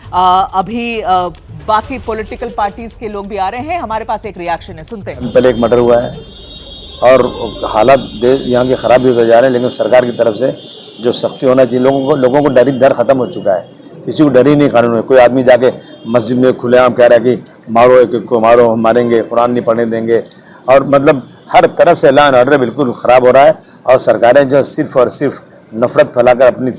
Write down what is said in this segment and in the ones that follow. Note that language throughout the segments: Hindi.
अभी बाकी पॉलिटिकल पार्टीज के लोग भी आ रहे हैं। हमारे पास एक रिएक्शन है, सुनते हैं। पहले एक मर्डर हुआ है और हालात देश यहाँ के खराब भी होते जा रहे हैं, लेकिन सरकार की तरफ से जो सख्ती होना चाहिए, लोगों को डर खत्म हो चुका है। किसी को डर ही नहीं कानून में। कोई आदमी जाके मस्जिद में खुलेआम कह रहा है कि मारो एक को, मारो, हम मारेंगे, कुरान नहीं पढ़ने देंगे, और मतलब हर तरह से लॉ एंड ऑर्डर बिल्कुल ख़राब हो रहा है। और सरकारें जो सिर्फ और सिर्फ नफरत फैलाकर अपनी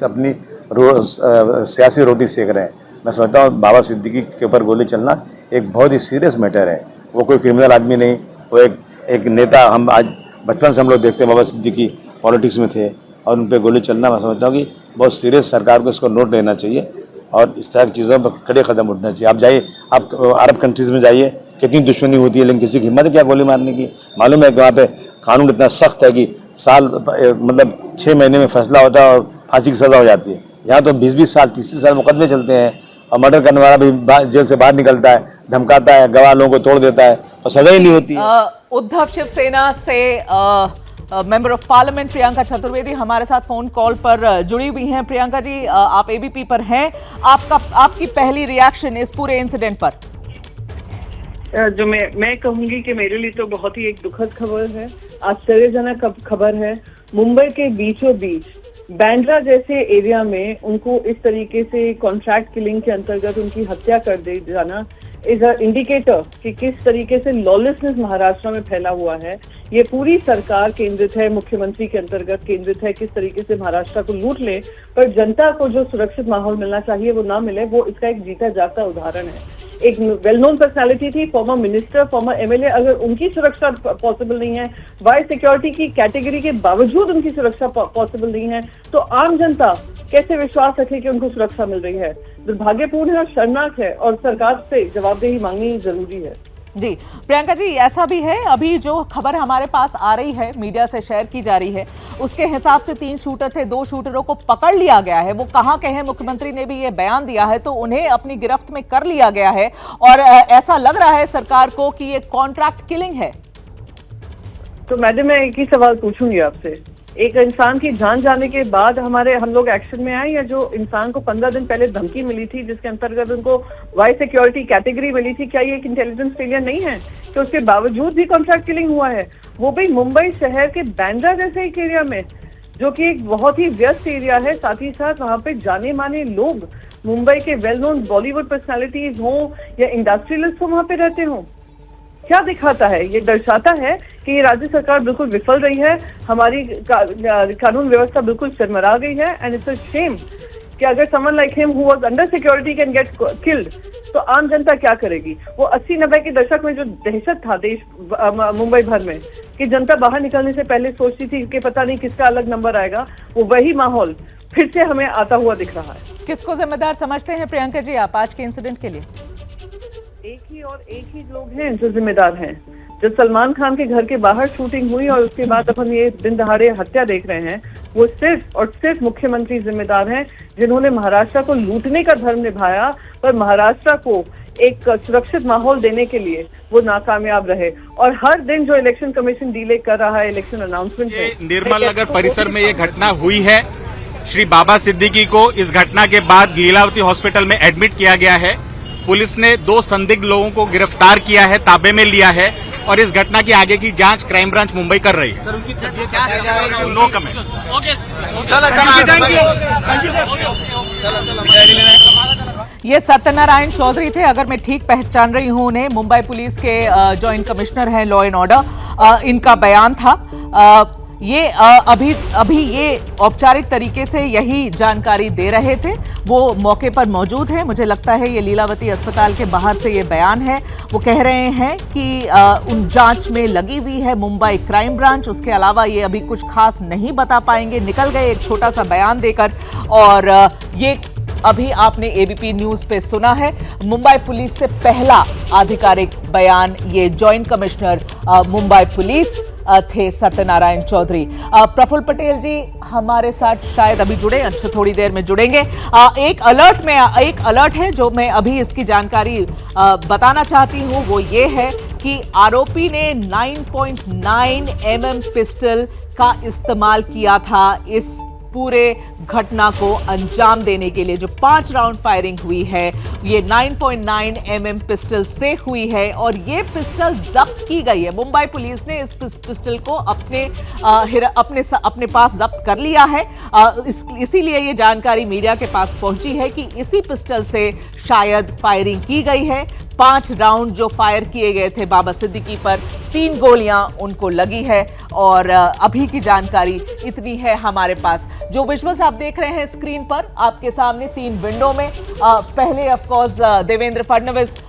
सियासी रोटी सेक रहे हैं। मैं समझता हूँ बाबा सिद्दीकी के ऊपर गोली चलना एक बहुत ही सीरियस मैटर है। वो कोई क्रिमिनल आदमी नहीं, वो एक नेता। हम आज बचपन से हम लोग देखते हैं बाबा सिद्दीकी पॉलिटिक्स में थे, और उन पर गोली चलना, मैं समझता हूँ कि बहुत सीरियस, सरकार को इसको नोट लेना चाहिए और इस तरह की चीज़ों पर कड़े कदम उठना चाहिए। आप जाइए, आप अरब कंट्रीज़ में जाइए, कितनी दुश्मनी होती है, लेकिन किसी की हिम्मत है क्या गोली मारने की? मालूम है कि वहाँ पे कानून इतना सख्त है कि मतलब 6 महीने में फैसला होता है और फांसी की सज़ा हो जाती है। यहाँ तो 20-20 साल, 30 साल मुकदमे चलते हैं, और मर्डर करने वाला भी जेल से बाहर निकलता है, धमकाता है, गवाह लोगों को तोड़ देता है और सजा ही नहीं होती है। उद्धव शिवसेना से member of parliament Priyanka Chaturvedi हमारे साथ फोन कॉल पर जुड़ी हुई हैं। प्रियंका जी, आप एबीपी पर हैं, आपकी पहली रिएक्शन इस पूरे इंसिडेंट पर? जो मैं कहूंगी कि मेरे लिए तो बहुत ही एक दुखद खबर है, आश्चर्यजनक खबर है। मुंबई के बीचों बीच बांद्रा जैसे एरिया में उनको इस तरीके से कॉन्ट्रैक्ट किलिंग के अंतर्गत उनकी हत्या कर दे जाना इज अ इंडिकेटर कि किस तरीके से लॉलेसनेस महाराष्ट्र में फैला हुआ है। ये पूरी सरकार केंद्रित है, मुख्यमंत्री के अंतर्गत केंद्रित है, किस तरीके से महाराष्ट्र को लूट ले, पर जनता को जो सुरक्षित माहौल मिलना चाहिए वो ना मिले। वो इसका एक जीता जागता उदाहरण है। एक वेल नोन पर्सनालिटी थी, फॉर्मर मिनिस्टर, फॉर्मर एमएलए, अगर उनकी सुरक्षा पॉसिबल नहीं है, वाई सिक्योरिटी की कैटेगरी के बावजूद उनकी सुरक्षा पॉसिबल नहीं है, तो आम जनता कैसे विश्वास रखे कि उनको सुरक्षा मिल रही है? दुर्भाग्यपूर्ण है और शर्मनाक है, और सरकार से जवाबदेही मांगनी जरूरी है। जी प्रियंका जी, ऐसा भी है, अभी जो खबर हमारे पास आ रही है, मीडिया से शेयर की जा रही है, उसके हिसाब से 3 शूटर थे, 2 शूटरों को पकड़ लिया गया है। वो कहाँ के हैं? मुख्यमंत्री ने भी ये बयान दिया है, तो उन्हें अपनी गिरफ्त में कर लिया गया है, और ऐसा लग रहा है सरकार को कि ये कॉन्ट्रैक्ट किलिंग है। तो मैडम, मैं एक ही सवाल पूछूंगी आपसे, एक इंसान की जान जाने के बाद हम लोग एक्शन में आए, या जो इंसान को 15 दिन पहले धमकी मिली थी जिसके अंतर्गत उनको वाई सिक्योरिटी कैटेगरी मिली थी, क्या ये एक इंटेलिजेंस फेलियर नहीं है कि उसके बावजूद भी कॉन्ट्रैक्ट किलिंग हुआ है? वो भी मुंबई शहर के बांद्रा जैसे एक एरिया में, जो कि एक बहुत ही व्यस्त एरिया है। साथ ही साथ वहाँ पे जाने माने लोग, मुंबई के वेल नोन बॉलीवुड पर्सनैलिटीज हों या इंडस्ट्रियलिस्ट हों, वहाँ पे रहते हों। क्या दिखाता है? ये दर्शाता है कि ये राज्य सरकार बिल्कुल विफल रही है, हमारी कानून व्यवस्था बिल्कुल चरमरा गई है। एंड इट्स अ शेम कि अगर someone like him who was under security can get killed, तो आम जनता क्या करेगी? वो 80-90 के दशक में जो दहशत था देश मुंबई भर में, कि जनता बाहर निकलने से पहले सोचती थी कि पता नहीं किसका अलग नंबर आएगा, वो वही माहौल फिर से हमें आता हुआ दिख रहा है। किसको जिम्मेदार समझते हैं प्रियंका जी आप आज के इंसिडेंट के लिए? एक ही लोग हैं जो जिम्मेदार हैं। जब सलमान खान के घर के बाहर शूटिंग हुई और उसके बाद अब हम ये दिन दहाड़े हत्या देख रहे हैं, वो सिर्फ और सिर्फ मुख्यमंत्री जिम्मेदार हैं, जिन्होंने महाराष्ट्र को लूटने का धर्म निभाया, पर महाराष्ट्र को एक सुरक्षित माहौल देने के लिए वो नाकामयाब रहे। और हर दिन जो इलेक्शन कमीशन डिले कर रहा है इलेक्शन अनाउंसमेंट में, निर्मल नगर परिसर में ये घटना हुई है। श्री बाबा सिद्दीकी को इस घटना के बाद लीलावती हॉस्पिटल में एडमिट किया गया है। पुलिस ने 2 संदिग्ध लोगों को गिरफ्तार किया है, ताबे में लिया है, और इस घटना की आगे की जांच क्राइम ब्रांच मुंबई कर रही है। No comments. ये सत्यनारायण चौधरी थे, अगर मैं ठीक पहचान रही हूं उन्हें, मुंबई पुलिस के जॉइंट कमिश्नर हैं लॉ एंड ऑर्डर। इनका बयान था। ये अभी ये औपचारिक तरीके से यही जानकारी दे रहे थे, वो मौके पर मौजूद हैं। मुझे लगता है ये लीलावती अस्पताल के बाहर से ये बयान है। वो कह रहे हैं कि उन जांच में लगी हुई है मुंबई क्राइम ब्रांच, उसके अलावा ये अभी कुछ खास नहीं बता पाएंगे। निकल गए एक छोटा सा बयान देकर, और ये अभी आपने एबीपी न्यूज पे सुना है। मुंबई पुलिस से पहला आधिकारिक बयान ये जॉइंट कमिश्नर मुंबई पुलिस थे सत्यनारायण चौधरी। प्रफुल्ल पटेल जी हमारे साथ शायद अभी जुड़े, अच्छा थोड़ी देर में जुड़ेंगे। एक अलर्ट है जो मैं अभी इसकी जानकारी बताना चाहती हूं, वो ये है कि आरोपी ने 9.9 mm पिस्टल का इस्तेमाल किया था इस पूरे घटना को अंजाम देने के लिए। जो 5 राउंड फायरिंग हुई है ये 9.9 mm पिस्टल से हुई है और ये पिस्टल जब्त की गई है। मुंबई पुलिस ने इस पिस्टल को अपने पास जब्त कर लिया है। इसीलिए ये जानकारी मीडिया के पास पहुंची है कि इसी पिस्टल से शायद फायरिंग की गई है। 5 राउंड जो फायर किए गए थे बाबा सिद्दीकी पर, 3 गोलियां उनको लगी है और अभी की जानकारी इतनी है हमारे पास। जो विजुअल्स आप देख रहे हैं स्क्रीन पर आपके सामने 3 विंडो में, पहले of course Devendra Fadnavis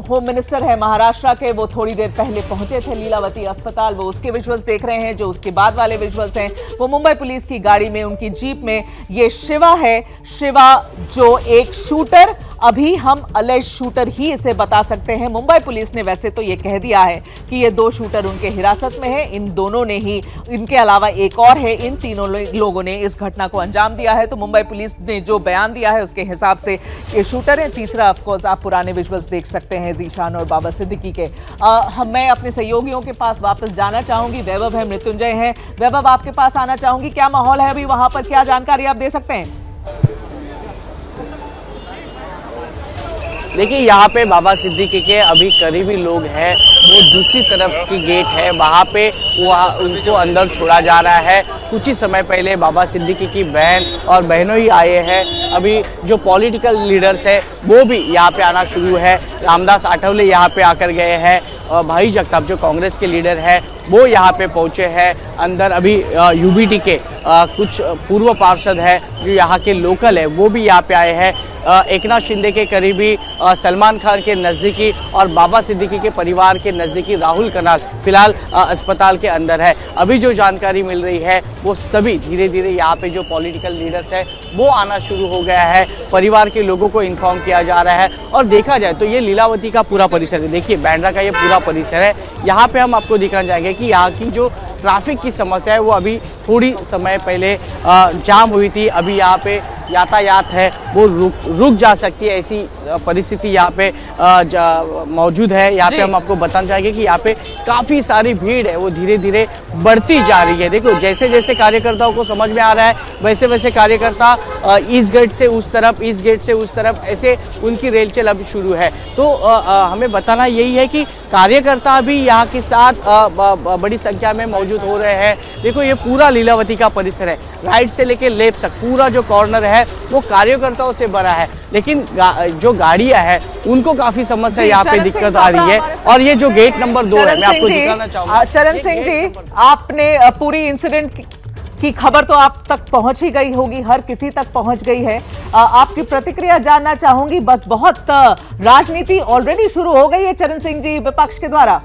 home minister है महाराष्ट्र के, वो थोड़ी देर पहले पहुंचे थे लीलावती अस्पताल, वो उसके विजुअल्स देख रहे हैं। जो उसके बाद वाले विजुअल्स हैं वो मुंबई पुलिस की गाड़ी में, उनकी जीप में ये शिवा है। शिवा जो एक शूटर, अभी हम अलेज शूटर ही इसे बता सकते हैं। मुंबई पुलिस ने वैसे तो ये कह दिया है कि ये 2 शूटर उनके हिरासत में है, इन दोनों ने ही, इनके अलावा एक और है, इन तीनों लोगों ने इस घटना को अंजाम दिया है। तो मुंबई पुलिस ने जो बयान दिया है उसके हिसाब से ये शूटर है। तीसरा ऑफ कोर्स आप पुराने विजुअल्स देख सकते हैं जीशान और बाबा सिद्दीकी के। मैं अपने सहयोगियों के पास वापस जाना चाहूंगी। वैभव है, मृत्युंजय है। वैभव, आपके पास आना चाहूंगी, क्या माहौल है अभी वहां पर, क्या जानकारी आप दे सकते हैं? देखिए, यहाँ पे बाबा सिद्दीकी के अभी करीबी लोग हैं, वो दूसरी तरफ की गेट है, वहाँ पे उनको अंदर छोड़ा जा रहा है। कुछ ही समय पहले बाबा सिद्दीकी की बहन और बहनों ही आए हैं। अभी जो पॉलिटिकल लीडर्स है वो भी यहाँ पे आना शुरू है। रामदास आठवले यहाँ पे आकर गए हैं। भाई जगताप जो कांग्रेस के लीडर है वो यहाँ पे पहुँचे हैं अंदर। अभी यूबीटी के कुछ पूर्व पार्षद है जो यहाँ के लोकल है वो भी यहाँ पे आए हैं। एकनाथ शिंदे के करीबी, सलमान खान के नज़दीकी और बाबा सिद्दीकी के परिवार के नज़दीकी राहुल कनाल फिलहाल अस्पताल के अंदर है। अभी जो जानकारी मिल रही है वो सभी धीरे धीरे यहाँ पे जो पॉलिटिकल लीडर्स है वो आना शुरू हो गया है। परिवार के लोगों को इन्फॉर्म किया जा रहा है। और देखा जाए तो ये लीलावती का पूरा परिसर है, देखिए बांद्रा का ये पूरा परिसर है। यहाँ पे हम आपको दिखाना चाहेंगे कि यहाँ की जो ट्रैफिक की समस्या है वो अभी थोड़ी समय पहले जाम हुई थी। अभी यहाँ पे यातायात है वो रुक जा सकती है, ऐसी परिस्थिति यहाँ पे मौजूद है। यहाँ पे हम आपको बताना चाहेंगे कि यहाँ पे काफ़ी सारी भीड़ है वो धीरे धीरे बढ़ती जा रही है। देखो जैसे जैसे कार्यकर्ताओं को समझ में आ रहा है वैसे वैसे कार्यकर्ता इस गेट से उस तरफ, इस गेट से उस तरफ, ऐसे उनकी रेलचल अभी शुरू है। तो हमें बताना यही है कि कार्यकर्ता भी यहाँ के साथ बड़ी संख्या में मौजूद हो रहे हैं। देखो ये पूरा लीलावती का परिसर है, राइट से लेके लेफ्ट तक पूरा जो कॉर्नर है वो कार्यकर्ताओं से भरा है। लेकिन जो गाड़ियां हैं उनको काफी समस्या यहाँ पे दिक्कत आ रही है। और ये जो गेट नंबर 2 है मैं आपको दिखाना चाहूंगा। चरण सिंह जी, आपने पूरी इंसिडेंट की खबर तो आप तक पहुंच ही गई होगी, हर किसी तक पहुंच गई है। आपकी प्रतिक्रिया जानना चाहूंगी। बस बहुत राजनीति ऑलरेडी शुरू हो गई है चरण सिंह जी विपक्ष के द्वारा।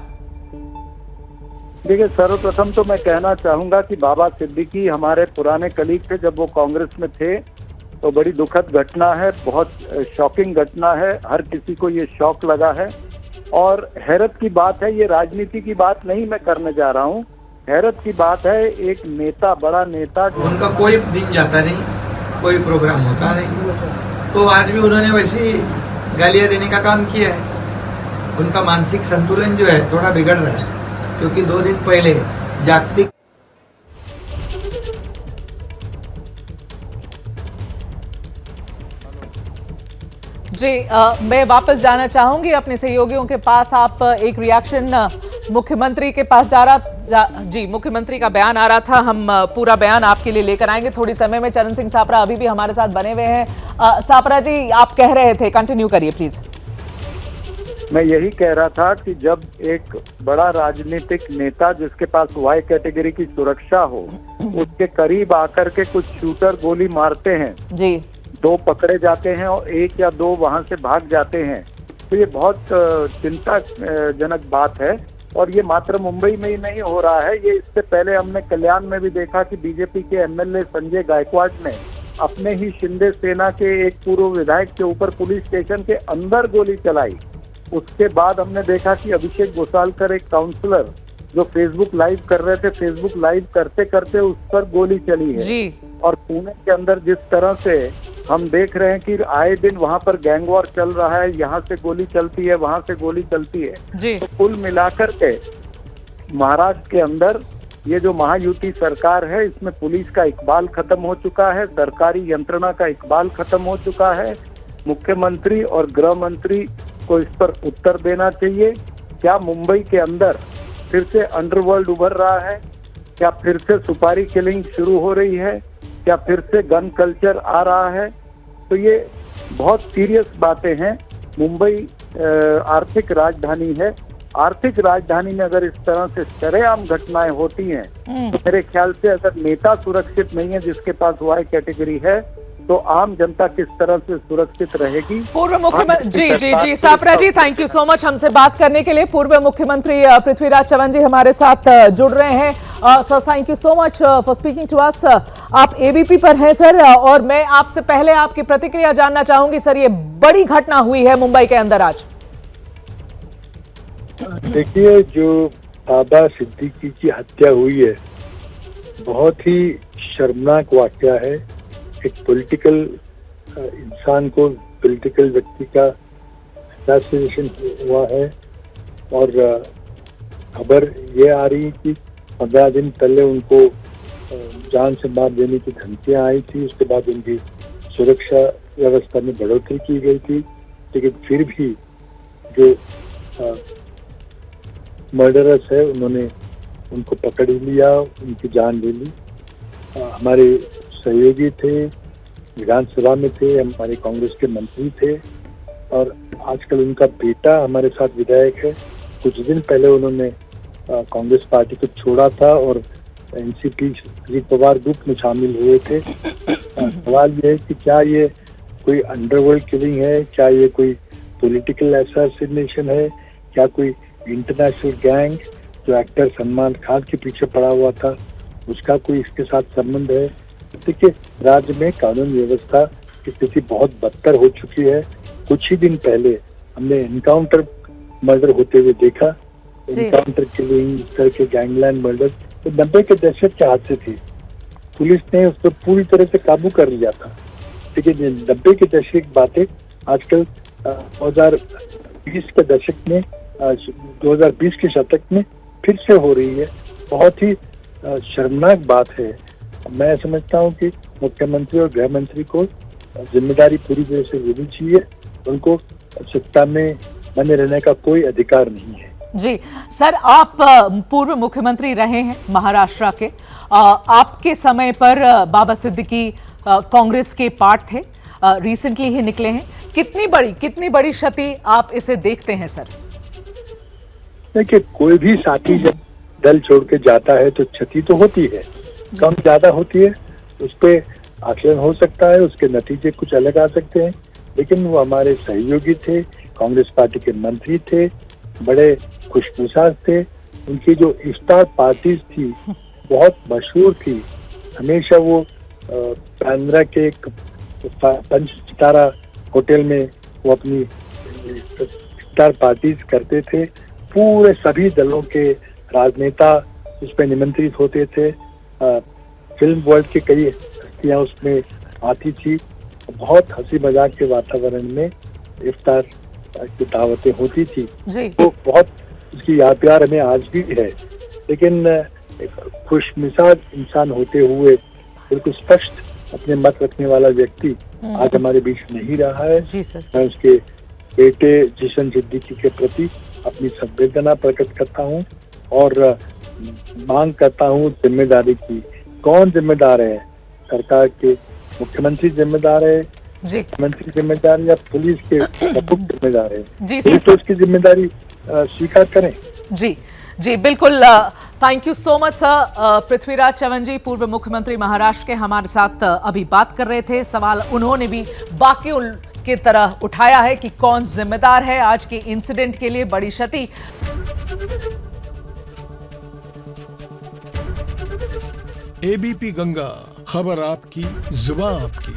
देखिए, सर्वप्रथम तो मैं कहना चाहूंगा कि बाबा सिद्दीकी हमारे पुराने कलीग थे जब वो कांग्रेस में थे। तो बड़ी दुखद घटना है, बहुत शॉकिंग घटना है, हर किसी को ये शॉक लगा है। और हैरत की बात है, ये राजनीति की बात नहीं मैं करने जा रहा हूँ, हैरत की बात है एक नेता, बड़ा नेता, उनका कोई दिन जाता नहीं, कोई प्रोग्राम होता नहीं, तो आज भी उन्होंने वैसी गालियां देने का काम किया है। उनका मानसिक संतुलन जो है थोड़ा बिगड़ रहा है, क्योंकि 2 दिन पहले जागतिक जी, मैं वापस जाना चाहूंगी अपने सहयोगियों के पास। आप एक रिएक्शन मुख्यमंत्री के पास जी मुख्यमंत्री का बयान आ रहा था, हम पूरा बयान आपके लिए लेकर आएंगे थोड़ी समय में। चरण सिंह सापरा अभी भी हमारे साथ बने हुए हैं। सापरा जी, आप कह रहे थे, कंटिन्यू करिए प्लीज। मैं यही कह रहा था कि जब एक बड़ा राजनीतिक नेता जिसके पास वाई कैटेगरी की सुरक्षा हो, उसके करीब आकर के कुछ शूटर गोली मारते हैं जी, 2 पकड़े जाते हैं और 1 या 2 वहां से भाग जाते हैं, तो ये बहुत चिंताजनक बात है। और ये मात्र मुंबई में ही नहीं हो रहा है, ये इससे पहले हमने कल्याण में भी देखा कि बीजेपी के एमएलए संजय गायकवाड़ ने अपने ही शिंदे सेना के एक पूर्व विधायक के ऊपर पुलिस स्टेशन के अंदर गोली चलाई। उसके बाद हमने देखा कि अभिषेक गोसालकर, एक काउंसलर जो फेसबुक लाइव कर रहे थे, फेसबुक लाइव करते करते उस पर गोली चली है जी। और पुणे के अंदर जिस तरह से हम देख रहे हैं कि आए दिन वहां पर गैंग वॉर चल रहा है, यहाँ से गोली चलती है, वहां से गोली चलती है जी। तो कुल मिलाकर के महाराष्ट्र के अंदर ये जो महायुति सरकार है इसमें पुलिस का इकबाल खत्म हो चुका है, सरकारी यंत्रणा का इकबाल खत्म हो चुका है। मुख्यमंत्री और गृह मंत्री को इस पर उत्तर देना चाहिए। क्या मुंबई के अंदर फिर से अंडरवर्ल्ड उभर रहा है? क्या फिर से सुपारी किलिंग शुरू हो रही है? क्या फिर से गन कल्चर आ रहा है? तो ये बहुत सीरियस बातें हैं। मुंबई आर्थिक राजधानी है। आर्थिक राजधानी में अगर इस तरह से शरेआम घटनाएं होती हैं तो मेरे ख्याल से अगर नेता सुरक्षित नहीं है जिसके पास वाई कैटेगरी है तो आम जनता किस तरह से सुरक्षित रहेगी? पूर्व मुख्यमंत्री जी सापरा जी, थैंक यू सो मच हमसे बात करने के लिए। पूर्व मुख्यमंत्री पृथ्वीराज चव्हाण जी हमारे साथ जुड़ रहे हैं। Sir, thank you so much for speaking to us. आप एबीपी पर हैं सर, और मैं आपसे पहले आपकी प्रतिक्रिया जानना चाहूंगी सर। ये बड़ी घटना हुई है मुंबई के अंदर आज। देखिए, जो बाबा सिद्दीकी की हत्या हुई है बहुत ही शर्मनाक वाकया है। एक पॉलिटिकल इंसान को, पॉलिटिकल व्यक्ति का असैसिनेशन हुआ है और खबर ये आ रही कि 15 दिन पहले उनको जान से मार देने की धमकियां आई थी। उसके बाद उनकी सुरक्षा व्यवस्था में बढ़ोतरी की गई थी, लेकिन फिर भी जो मर्डरर्स है उन्होंने उनको पकड़ ही लिया, उनकी जान ले ली। हमारे सहयोगी थे, विधानसभा में थे, हमारे कांग्रेस के मंत्री थे और आजकल उनका बेटा हमारे साथ विधायक है। कुछ दिन पहले उन्होंने कांग्रेस पार्टी को छोड़ा था और एनसीपी अजीत पवार ग्रुप में शामिल हुए थे। सवाल ये है कि क्या ये कोई अंडरवर्ल्ड किलिंग है, क्या ये कोई पॉलिटिकल असैसिनेशन है, क्या कोई इंटरनेशनल गैंग जो एक्टर सलमान खान के पीछे पड़ा हुआ था उसका कोई इसके साथ संबंध है? देखिए, राज्य में कानून व्यवस्था की स्थिति बहुत बदतर हो चुकी है। कुछ ही दिन पहले हमने एनकाउंटर मर्डर होते हुए देखा। एनकाउंटर किलिंग, इस तरह के गैंगलैंड मर्डर तो 90 के दशक के हादसे थे। पुलिस ने उस पर पूरी तरह से काबू कर लिया था, लेकिन 90 के दशक की बातें आजकल 2020 के दशक में 2020 के शतक में फिर से हो रही है। बहुत ही शर्मनाक बात है। मैं समझता हूं कि मुख्यमंत्री और गृह मंत्री को जिम्मेदारी पूरी तरह से लेनी चाहिए। उनको सत्ता में बने रहने का कोई अधिकार नहीं है। जी सर, आप पूर्व मुख्यमंत्री रहे हैं महाराष्ट्र के। आपके समय पर बाबा सिद्दीकी कांग्रेस के पार्ट थे, रिसेंटली ही निकले हैं। कितनी बड़ी क्षति आप इसे देखते हैं सर? देखिए, कोई भी साथी जब दल छोड़ के जाता है तो क्षति तो होती है, कम ज्यादा होती है, उस पर आकलन हो सकता है, उसके नतीजे कुछ अलग आ सकते हैं। लेकिन वो हमारे सहयोगी थे, कांग्रेस पार्टी के मंत्री थे, बड़े खुशमिजाज थे। उनकी जो स्टार पार्टीज थी बहुत मशहूर थी। हमेशा वो बांद्रा के पंच सितारा होटल में वो अपनी स्टार पार्टीज करते थे। पूरे सभी दलों के राजनेता उसमें निमंत्रित होते थे। फिल्म वर्ल्ड के कई हस्तियां उसमें आती थी। बहुत हंसी मजाक के वातावरण में इफ्तार की दावतें होती थी। तो बहुत उसकी याद प्यार हमें आज भी है। लेकिन खुशमिजाज इंसान होते हुए बिल्कुल स्पष्ट अपने मत रखने वाला व्यक्ति आज हमारे बीच नहीं रहा है। मैं उसके बेटे जिशन सिद्दीकी के प्रति अपनी संवेदना प्रकट करता हूँ और मांग करता हूँ जिम्मेदारी की। कौन जिम्मेदार है? सरकार के मुख्यमंत्री जिम्मेदार है, मंत्री जिम्मेदार या पुलिस के प्रमुख जिम्मेदार है? पुलिस तो उसकी जिम्मेदारी स्वीकार करें। जी बिल्कुल। Thank you so much sir. Prithviraj Chavan ji पूर्व मुख्यमंत्री महाराष्ट्र के हमारे साथ अभी बात कर रहे थे। सवाल उन्होंने भी बाकियों की तरह उठाया है कि कौन जिम्मेदार है आज के इंसिडेंट के लिए, बड़ी क्षति। एबीपी गंगा, खबर आपकी, जुबान आपकी।